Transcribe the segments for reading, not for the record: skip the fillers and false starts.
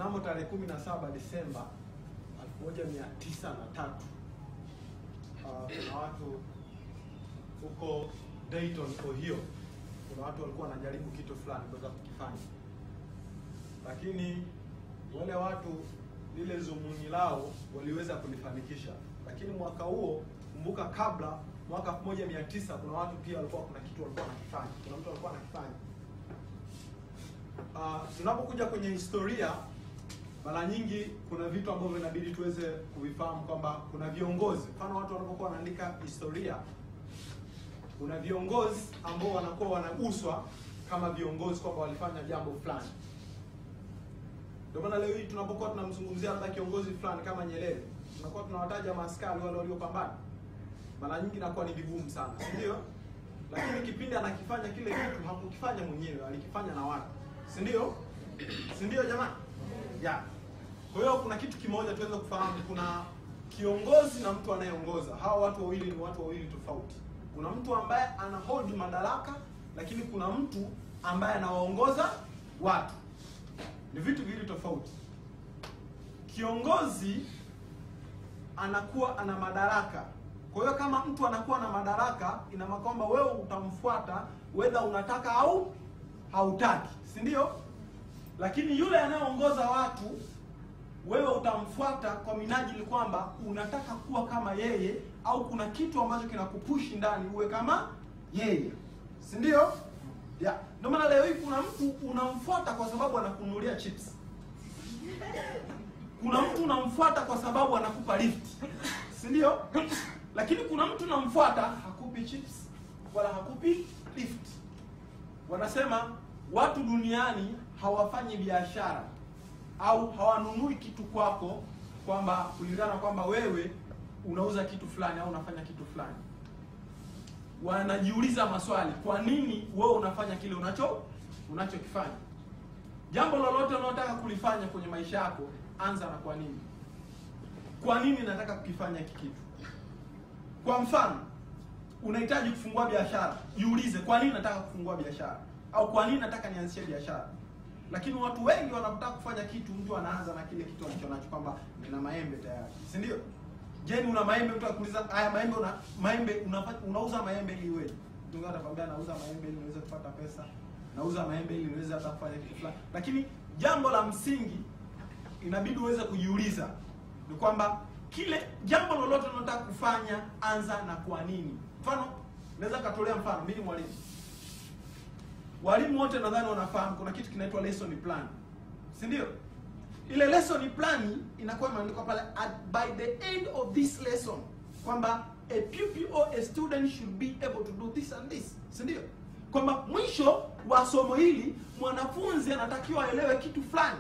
mnamo tarehe 17 Disemba 1903 kuna watu huko Dayton, Ohio, kuna watu walikuwa wanajaribu kitu fulani kuweza kukifanya, lakini wale watu lile zumuni lao waliweza kulifanikisha. Lakini mwaka huo, kumbuka, kabla mwaka 1900 kuna watu pia walikuwa kuna kitu walikuwa wanakifanya, kuna mtu alikuwa anakifanya. Tunapokuja kwenye historia, mara nyingi kuna vitu ambavyo inabidi tuweze kuvifahamu kwamba kuna viongozi. Mfano, watu wanapokuwa wanaandika historia, kuna viongozi ambao wanakuwa wanaguswa kama viongozi kwamba walifanya jambo fulani. Ndio maana leo hii tunapokuwa tunamzungumzia labda kiongozi fulani kama Nyerere, tunakuwa tunawataja maaskari wale waliopambana. Mara nyingi inakuwa ni vigumu sana, si ndio? Lakini kipindi anakifanya kile kitu hakukifanya mwenyewe, alikifanya na watu. Si ndio? Si ndio jamani? Yeah. Kwa hiyo kuna kitu kimoja tuweze kufahamu, kuna kiongozi na mtu anayeongoza. Hawa watu wawili ni watu wawili tofauti. Kuna mtu ambaye ana hold madaraka, lakini kuna mtu ambaye anawaongoza watu. Ni vitu viwili tofauti. Kiongozi anakuwa ana madaraka. Kwa hiyo kama mtu anakuwa na madaraka, ina maana kwamba wewe utamfuata whether unataka au hautaki, si ndio? Lakini yule anayeongoza watu, wewe utamfuata kwa minajili kwamba unataka kuwa kama yeye, au kuna kitu ambacho kinakupushi ndani uwe kama yeye, si ndio? Yeah. Ndio maana leo hii kuna mtu unamfuata kwa sababu anakununulia chips. Kuna mtu unamfuata kwa sababu anakupa lift, si ndio? Lakini kuna mtu unamfuata hakupi chips wala hakupi lift. Wanasema watu duniani hawafanyi biashara au hawanunui kitu kwako kwamba kulingana kwamba wewe unauza kitu fulani au unafanya kitu fulani. Wanajiuliza maswali, kwa nini wewe unafanya kile unachokifanya? Jambo lolote unalotaka kulifanya kwenye maisha yako, anza na kwa nini. Kwa nini nataka kukifanya hiki kitu? Kwa mfano, unahitaji kufungua biashara, jiulize, kwa nini nataka kufungua biashara? Au kwa nini nataka nianzishe biashara? Lakini watu wengi wanapotaka kufanya kitu, mtu anaanza na kile kitu anachonacho, kwamba nina maembe tayari, si ndio? Je, una maembe? Mtu akuuliza, haya maembe unauza maembe ili wewe? Mtu atakwambia nauza maembe ili niweze kupata pesa, nauza maembe ili niweze hata kufanya kitu fulani. Lakini jambo la msingi inabidi uweze kujiuliza ni kwamba kile jambo lolote unataka kufanya, anza na kwa nini. Mfano, naweza katolea mfano, mimi mwalimu. Walimu wote nadhani wanafahamu kuna kitu kinaitwa lesson plan, si ndio? Ile lesson plan inakuwa imeandikwa pale, by the end of this lesson, kwamba a pupil or a student should be able to do this and this, si ndio? Kwamba mwisho wa somo hili mwanafunzi anatakiwa aelewe kitu fulani.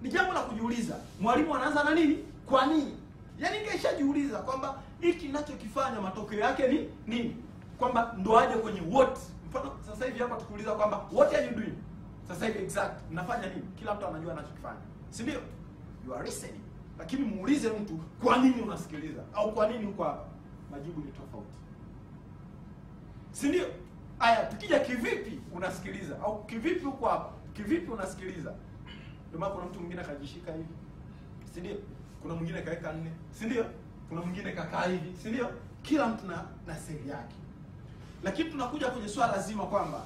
Ni jambo la kujiuliza, mwalimu anaanza na nini? Kwa nini? Yaani keshajiuliza kwamba hiki ninachokifanya matokeo yake ni nini? Kwamba ndo aje kwenye what. Mfano, sasa hivi hapa tukiuliza kwamba what are you doing? Sasa hivi exact unafanya nini? Kila mtu anajua anachokifanya, si ndio? You are listening. Lakini muulize mtu, kwa nini unasikiliza? Au kwa nini uko hapa? Majibu ni tofauti, si ndio? Aya, tukija kivipi unasikiliza, au kivipi uko hapa, kivipi unasikiliza? Ndio maana kuna mtu mwingine akajishika hivi, si ndio? Kuna mwingine kaweka 4, si ndio? Kuna mwingine kakaa hivi, si ndio? Kila mtu na siri yake. Lakini tunakuja kwenye swala zima kwamba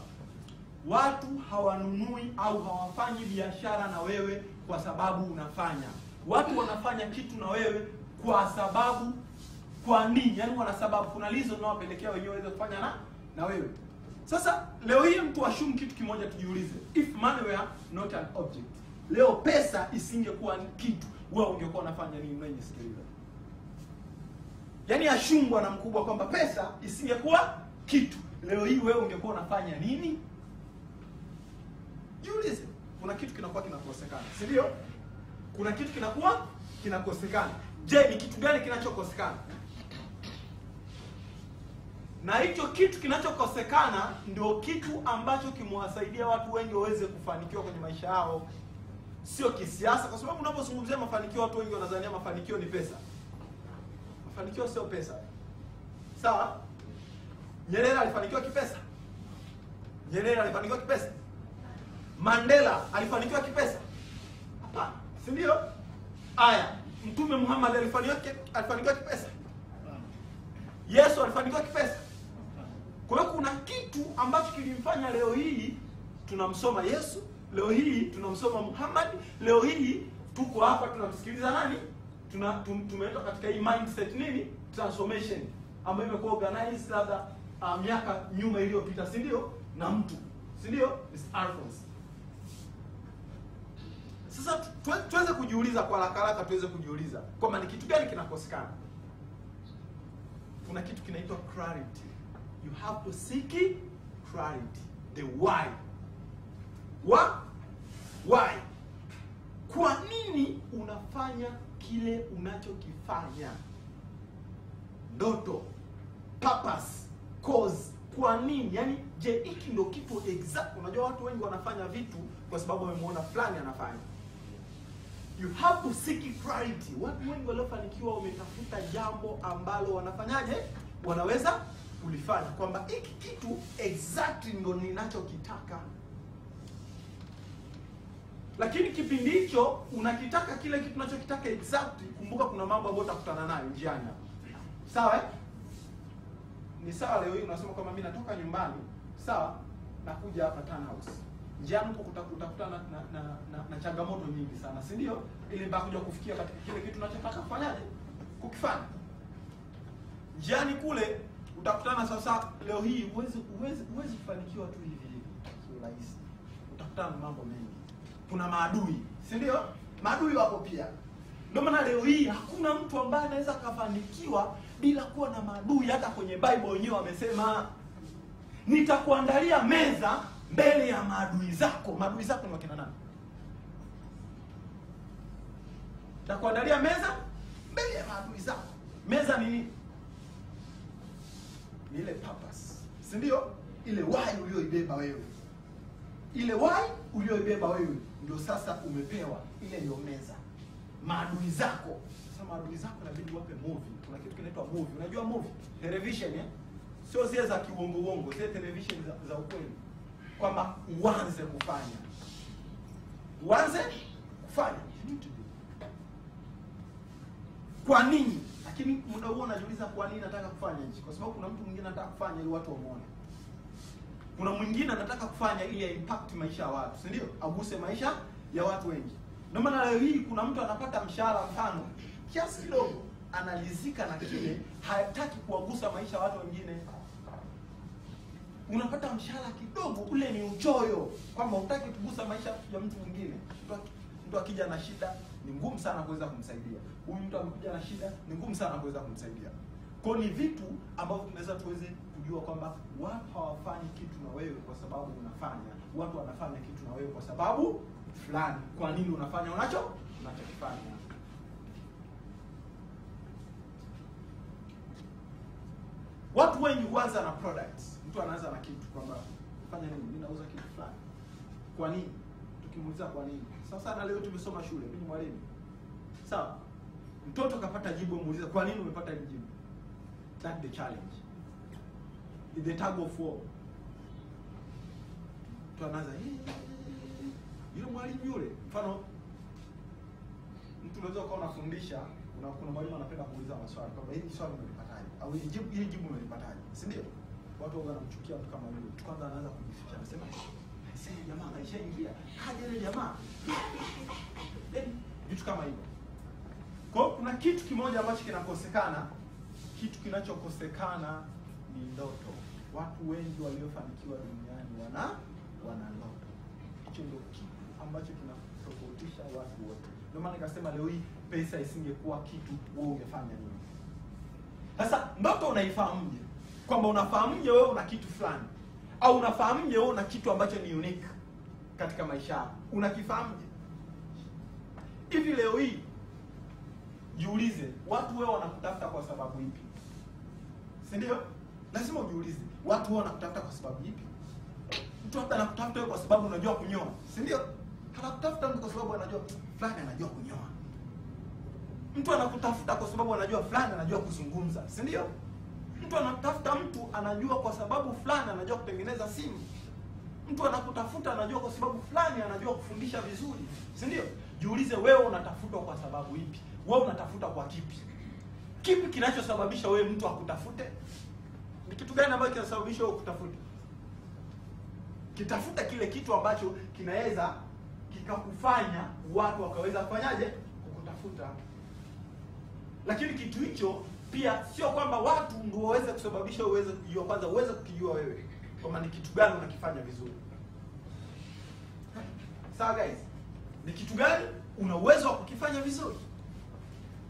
watu hawanunui au hawafanyi biashara na wewe kwa sababu unafanya. Watu wanafanya kitu na wewe kwa sababu, kwa nini? Yaani wana sababu, kuna reason inawapelekea wenyewe waweze kufanya na wewe. Sasa leo hii mtu ashumu kitu kimoja, tujiulize, if money were not an object. Leo pesa isingekuwa kitu, wewe ungekuwa unafanya nini? Unanisikiliza? Yaani ashungwa na mkubwa kwamba pesa isingekuwa kitu, leo hii wewe ungekuwa unafanya nini? Jiulize. Kuna kitu kinakuwa kinakosekana, si ndio? Kuna kitu kinakuwa kinakosekana. Je, ni kitu gani kinachokosekana? Na hicho kitu kinachokosekana ndio kitu ambacho kimewasaidia watu wengi waweze kufanikiwa kwenye maisha yao. Sio kisiasa, kwa sababu unapozungumzia mafanikio watu wengi wanadhania mafanikio ni pesa. Mafanikio sio pesa. Sawa? Nyerere alifanikiwa kipesa? Nyerere alifanikiwa kipesa? Mandela alifanikiwa kipesa? Hapana. si ndio? Aya, Mtume Muhammad alifanikiwa kipesa? Yesu alifanikiwa kipesa? Kwa hiyo kuna kitu ambacho kilimfanya leo hii tunamsoma Yesu, leo hii tunamsoma Muhammad, leo hii tuko hapa tunamsikiliza nani? Tumeenda katika hii mindset nini? Transformation ambayo imekuwa organized labda miaka nyuma iliyopita, si ndio? Na mtu, si ndio? Is Alphonse. Sasa tuweze kujiuliza kwa haraka tuweze kujiuliza kwamba ni kitu gani kinakosekana. Kuna kitu kinaitwa clarity. You have to seek clarity. The why. Why? Kwa nini unafanya kile unachokifanya? Ndoto, purpose, cause. Kwa nini? Yaani je, hiki ndio kitu exact. Unajua watu wengi wanafanya vitu kwa sababu wamemuona fulani anafanya. You have to seek clarity. Watu wengi waliofanikiwa wametafuta jambo ambalo wanafanyaje? Wanaweza kulifanya, kwamba hiki kitu exactly ndio ninachokitaka. Lakini kipindi hicho unakitaka kile kitu unachokitaka exactly, kumbuka kuna mambo ambayo utakutana nayo njiani. Sawa? Ni sawa leo hii unasema kwamba mimi natoka nyumbani, sawa? Nakuja hapa townhouse. Njiani huko utakutana na changamoto nyingi sana, si ndio? Ili mpaka kuja kufikia katika kile kitu unachotaka kufanyaje? Kukifanya. Njiani kule utakutana sasa leo hii huwezi kufanikiwa tu hivi hivi. Sio rahisi. Utakutana na mambo mengi. Kuna maadui, si ndio? Maadui wapo pia. Ndio maana leo hii hakuna mtu ambaye anaweza kufanikiwa bila kuwa na maadui. Hata kwenye Bible wenyewe wamesema nitakuandalia meza mbele ya maadui zako. Maadui zako ni wakina nani? Nitakuandalia meza mbele ya maadui zako. Meza ni nini? Ni ile purpose, si ndio? Ile why ulioibeba wewe. Ile why ulioibeba wewe ndio sasa umepewa, ile ndio meza. Maadui zako. Sasa maadui zako inabidi wape movie. Kuna kitu kinaitwa movie. Unajua movie? Television, sio zile za kiuongo, zile television za ukweli. Kwamba uanze kufanya. Kwa nini? Lakini muda huo unajiuliza kwa nini nataka kufanya hichi? Kwa sababu kuna mtu mwingine anataka kufanya ili watu wamuone. Kuna mwingine anataka kufanya ili impact maisha ya watu, si ndio? Aguse maisha ya watu wengi. Ndio maana leo hii kuna mtu anapata mshahara mfano kiasi kidogo, analizika na kile, hataki kuagusa maisha ya watu wengine. Unapata mshahara kidogo, ule ni uchoyo, kwamba hutaki kugusa maisha ya mtu mwingine. Mtu akija na shida ni ngumu sana kuweza kumsaidia. Huyu mtu amekuja na shida ni ngumu sana kuweza kumsaidia. Kwa ni vitu ambavyo tunaweza tuweze kujua kwamba watu hawafanyi kitu na wewe kwa sababu unafanya. Watu wanafanya kitu na wewe kwa sababu fulani. Kwa nini unafanya unachokifanya? Watu wengi huanza na products. Mtu anaanza na kitu kwamba fanya nini? Mimi nauza kitu fulani. Kwa nini? Tukimuuliza kwa nini? Sasa na leo tumesoma shule, mimi ni mwalimu. Sawa? Mtoto kapata jibu, muulize kwa nini umepata hili jibu? That's the challenge. The tug of war. Tuanaanza yule mwalimu yule. Mfano mtu unaweza ukawa unafundisha, kuna mwalimu anapenda kuuliza maswali kwamba hili swali umelipataje? Au hili jibu umelipataje? Si ndio? Watu wanamchukia mtu kama yule. Kwanza anaanza kujificha, anasema sasa jamaa anaishaingia. Kaja ile jamaa. Vitu kama hivyo. Kwa kuna kitu kimoja ambacho kinakosekana. Kitu kinachokosekana ni ndoto. Watu wengi waliofanikiwa duniani wana ndoto. Hicho ndio kitu ambacho kinatofautisha watu wote. Ndio maana nikasema leo hii pesa isingekuwa kitu, wewe ungefanya nini? Sasa ndoto unaifahamuje? Kwamba unafahamuje wewe una kitu fulani? Au unafahamuje wewe una kitu ambacho ni unique katika maisha yako? Unakifahamuje? Hivi leo hii jiulize, watu wewe wanakutafuta kwa sababu ipi? Si ndio? Lazima ujiulize, watu wewe wanakutafuta kwa sababu ipi? Mtu hata anakutafuta wewe kwa sababu unajua kunyoa, si ndio? Anakutafuta mtu kwa sababu anajua fulani anajua kunyoa. Mtu anakutafuta kwa sababu anajua fulani anajua kuzungumza, si ndio? Mtu anatafuta mtu anajua kwa sababu fulani anajua kutengeneza simu. Mtu anakutafuta anajua kwa sababu fulani anajua kufundisha vizuri, si ndio? Jiulize wewe unatafutwa kwa sababu ipi? Wewe unatafuta kwa kipi? Kipi kinachosababisha wewe mtu akutafute? Ni kitu gani ambacho kinasababisha wewe kutafute? Kitafuta kile kitu ambacho kinaweza kikakufanya watu wakaweza kufanyaje? Kukutafuta. Lakini kitu hicho pia sio kwamba watu ndio waweze kusababisha uweze kujua, kwanza uweze kukijua wewe kwamba ni kitu gani unakifanya vizuri. Sawa guys? Ni kitu gani una uwezo wa kukifanya vizuri?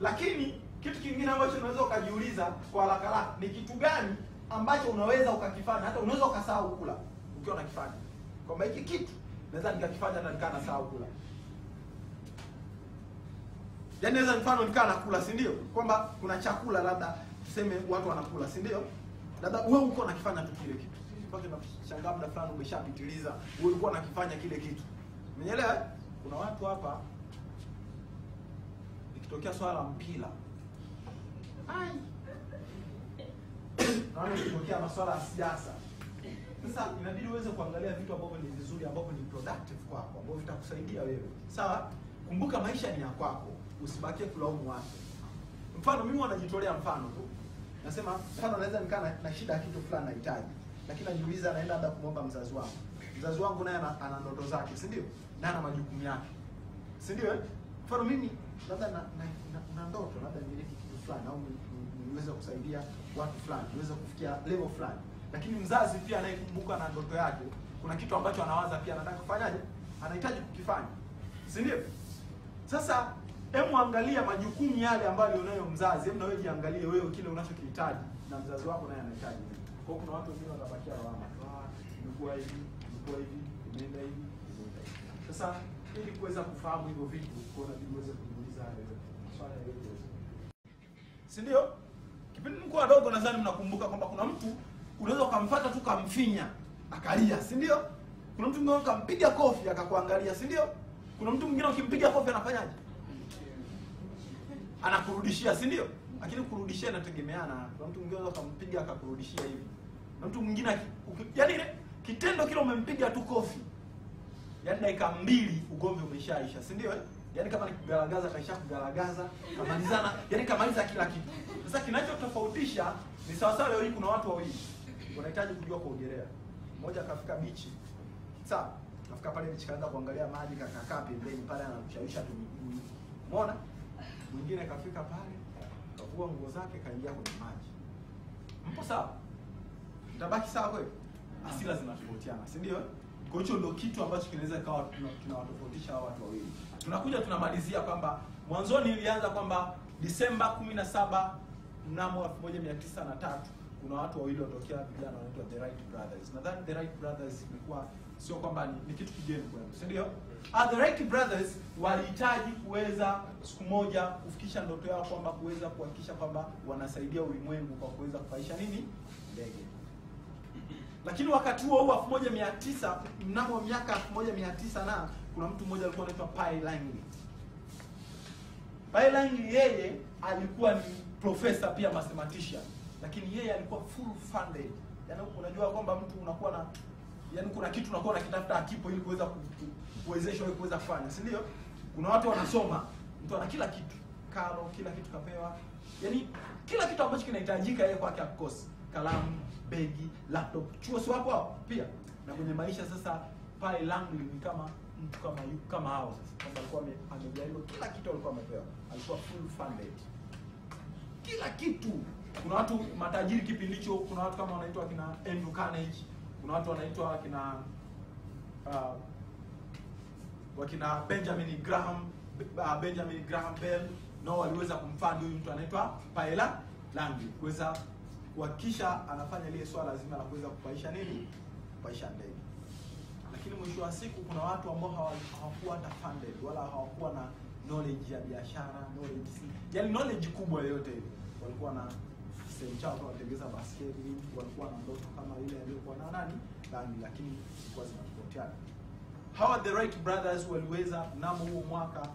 Lakini kitu kingine ambacho unaweza ukajiuliza kwa haraka haraka, ni kitu gani ambacho unaweza ukakifanya hata unaweza ukasahau kula ukiwa unakifanya. Kwamba hiki kitu naweza nikakifanya hata nikaa nasahau kula. Yaani naweza mfano nikaa nakula, si ndio? Kwamba kuna chakula labda tuseme watu wanakula, si ndio? Labda wewe uko unakifanya tu kile kitu. Mpaka unashangaa muda fulani umeshapitiliza, wewe ulikuwa unakifanya kile kitu. Umeelewa? Kuna watu hapa ikitokea swala la mpira. Ai. Naona ikitokea masuala ya siasa. Sasa inabidi uweze kuangalia vitu ambavyo ni vizuri, ambavyo ni productive kwako, ambavyo vitakusaidia wewe. Sawa? Kumbuka maisha ni ya kwako. Usibakie kulaumu watu. Mfano mimi wanajitolea mfano tu. Nasema mfano naweza nikaa na shida ya kitu fulani nahitaji. Lakini najiuliza naenda labda kumwomba mzazi wangu. Mzazi wangu naye ana ndoto zake, si ndio? Na ana majukumu yake. Si ndio? Mfano mimi labda na ndoto, labda nimiliki kitu fulani au niweze kusaidia watu fulani, niweze kufikia level fulani. Lakini mzazi pia anayekumbuka na ndoto yake, kuna kitu ambacho anawaza pia anataka kufanyaje? Anahitaji kukifanya. Si ndio? Sasa hebu angalia majukumu yale ambayo alionayo mzazi, hebu na wewe jiangalie wewe kile unachokihitaji na mzazi wako naye anahitaji. Kwa hiyo kuna watu wengine watabakia lawama. Imekuwa hivi, imeenda hivi. Sasa ili kuweza kufahamu hivyo vitu, kwa nini uweze kujiuliza hayo swali yote. Si ndio? Kipindi mko wadogo nadhani mnakumbuka kwamba kuna mtu unaweza ukamfuata tu kamfinya akalia, si ndio? Kuna mtu mwingine ukampiga kofi akakuangalia, si ndio? Kuna mtu mwingine ukimpiga kofi anafanyaje? Anakurudishia, si ndio? Lakini kurudishia inategemeana. Kuna mtu mwingine ukampiga akakurudishia hivi. Na mtu mwingine yaani kitendo kile umempiga tu kofi, yaani dakika 2 ugomvi umeshaisha, si ndio? Yaani kama ni kugaragaza kaisha kugaragaza, kamalizana, yaani kamaliza kila kitu. Sasa kinachotofautisha ni sawa sawa. Leo hii kuna watu wawili wanahitaji kujua kuogelea. Mmoja akafika beach. Sawa? Kafika pale beach kaanza kuangalia maji, kakakaa pembeni pale anakushawisha tu miguu. Umeona? Mwingine kafika pale, kavua nguo zake kaingia kwenye maji. Mpo sawa? Mtabaki sawa kweli? Asila zinatofautiana, si ndio? Kwa hiyo ndio kitu ambacho kinaweza kawa tunawatofautisha hao watu wawili. Tunakuja tunamalizia kwamba mwanzoni ilianza kwamba Disemba 17 mnamo 1903 kuna watu wawili watokea vijana wanaitwa The Wright Brothers. Nadhani The Wright Brothers ilikuwa sio kwamba ni kitu kigeni kwao, si ndio? The Wright Brothers walihitaji kuweza siku moja kufikisha ndoto yao kwamba kuweza kuhakikisha kwamba wanasaidia ulimwengu kwa kuweza kufaisha nini? Ndege. Lakini wakati huo 1900 mnamo miaka 1900 na kuna mtu mmoja alikuwa anaitwa Pi Langley. Pi Langley yeye alikuwa ni professor pia mathematician, lakini yeye alikuwa full funded. Yaani unajua kwamba mtu unakuwa na yaani kuna kitu unakuwa unakitafuta akipo ili kuweza kuwezesha wewe kuweza kufanya, si ndio? Kuna watu wanasoma, mtu ana kila kitu, karo, kila kitu kapewa. Yaani kila kitu ambacho kinahitajika yeye kwake hakosi. Kalamu, begi, laptop, chuo si hapo pia. Na kwenye maisha sasa Pi Langley ni kama mtu kama hao sasa. Kwamba alikuwa amejaliwa kila kitu alikuwa amepewa. Alikuwa full funded. Kila kitu. Kuna watu matajiri kipindi hicho, kuna watu kama wanaitwa kina Andrew Carnegie, kuna watu wanaitwa kina wakina Benjamin Graham Bell, nao waliweza kumfund huyu mtu anaitwa Pi Langley kuweza kuhakikisha anafanya ile swala zima la kuweza kupaisha nini? Kupaisha ndege. Lakini mwisho wa siku kuna watu ambao hawakuwa hata funded wala hawakuwa na knowledge ya biashara, yaani knowledge kubwa yoyote ile. Walikuwa na sehemu chao kwa kutengeneza basketi, walikuwa na ndoto kama ile aliyokuwa na nani? Langley, lakini ilikuwa zinatofautiana. Hawa The Wright Brothers waliweza mnamo huo mwaka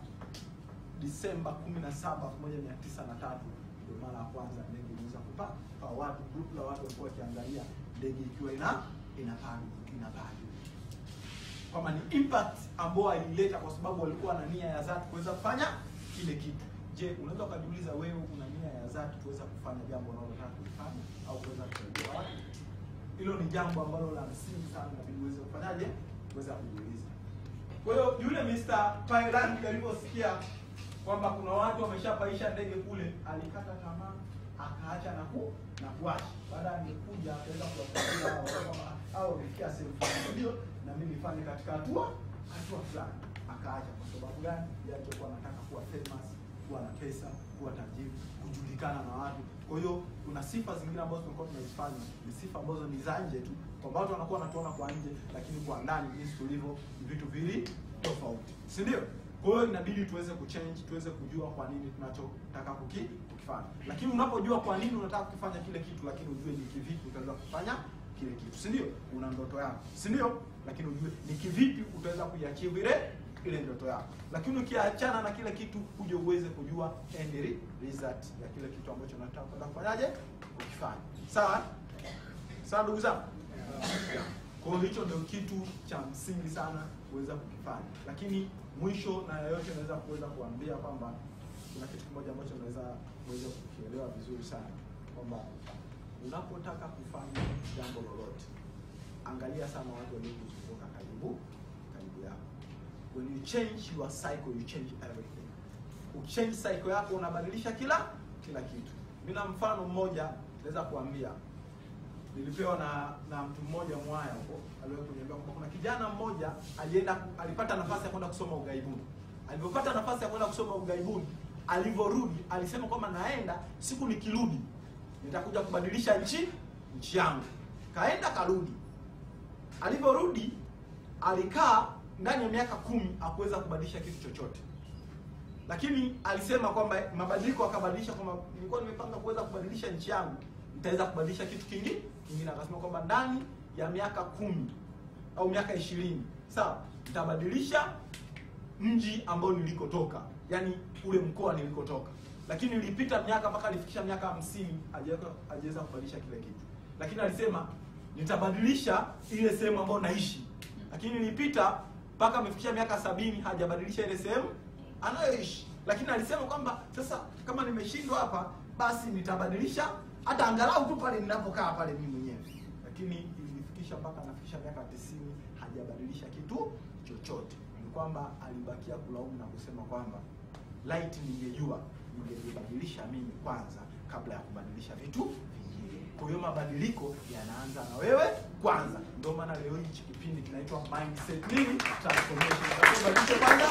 Disemba 17, 1903 ndio mara ya kwanza ndege iliweza kupaa. Kwa watu group la watu walikuwa wakiangalia ndege ikiwa inapaa. kwamba ni impact ambayo alileta kwa sababu walikuwa na nia ya dhati kuweza kufanya kile kitu. Je, unaweza kujiuliza wewe una nia ya dhati kuweza kufanya jambo unalotaka kulifanya au kuweza kusaidia watu? Hilo ni jambo ambalo la msingi sana na uweze kufanyaje? Kuweza kujiuliza. Kwa hiyo yule Mr. Pilot aliposikia kwamba kuna watu wameshapaisha ndege kule, alikata tamaa, akaacha na kuacha. Baada angekuja akaweza kuwafikia kwamba hao wamefikia sehemu fulani, ndio na mimi nifanye katika hatua fulani. Akaacha kwa sababu gani? Yeye alikuwa anataka kuwa famous, kuwa na pesa, kuwa tajiri, kujulikana na watu. Kwa hiyo kuna sifa zingine ambazo tulikuwa tunazifanya, ni sifa ambazo ni za nje tu. Kwa watu wanakuwa wanatuona kwa nje, lakini kwa ndani jinsi tulivyo vitu vili tofauti. Si ndio? Kwa hiyo inabidi tuweze kuchange, tuweze kujua kwa nini tunachotaka kukifanya. Lakini unapojua kwa nini unataka kufanya kile kitu, lakini ujue ni kivipi utaweza kufanya kile kitu. Si ndio? Una ndoto yako. Si ndio? Lakini ujue ni kivipi utaweza kuiachieve ile ndoto yako. Lakini ukiachana na kile kitu, uje uweze kujua end result ya kile kitu ambacho unataka kufanyaje ukifanya. Sawa? Sawa ndugu zangu? Kwa hiyo hicho ndio kitu cha msingi sana kuweza kukifanya. Lakini mwisho na yote naweza kuambia kwamba kuna kitu kimoja ambacho naweza kukielewa vizuri sana, kwamba unapotaka kufanya jambo lolote, angalia sana watu waliokuzunguka karibu yako. When you change your cycle, you change everything. Ukichange cycle yako unabadilisha kila kitu. Mimi na mfano mmoja naweza kuambia. Nilipewa na mtu mmoja Mwaya huko, aliwahi kuniambia kwamba kuna kijana mmoja alipata nafasi ya kwenda kusoma ugaibuni. Alipopata nafasi ya kwenda kusoma ugaibuni, alivyorudi alisema kwamba naenda, siku nikirudi nitakuja kubadilisha nchi yangu. Kaenda karudi. Alivyorudi alikaa ndani ya miaka 10 hakuweza kubadilisha kitu chochote. Lakini alisema kwamba mabadiliko akabadilisha, kwamba nilikuwa nimepanga kuweza kubadilisha nchi yangu, nitaweza kubadilisha kitu kingine. Akasema kwamba ndani ya miaka 10 au miaka 20, sawa, nitabadilisha mji ambao nilikotoka, yani ule mkoa nilikotoka. Lakini nilipita miaka mpaka alifikisha miaka 50 hajaweza kubadilisha kile kitu. Lakini alisema nitabadilisha ile sehemu ambayo naishi. Lakini nilipita mpaka amefikisha miaka 70 hajabadilisha ile sehemu anayoishi. Lakini alisema kwamba sasa kama nimeshindwa hapa, basi nitabadilisha hata angalau tu pale ninapokaa pale mimi mwenyewe. Lakini ilifikisha mpaka anafikisha miaka 90 hajabadilisha kitu chochote. Ni kwamba alibakia kulaumu na kusema kwamba light ningejua ningebadilisha mimi kwanza kabla ya kubadilisha vitu vingine. Kwa hiyo mabadiliko yanaanza na wewe kwanza. Ndio maana leo hii kipindi kinaitwa mindset transformation. Badilisha kwanza.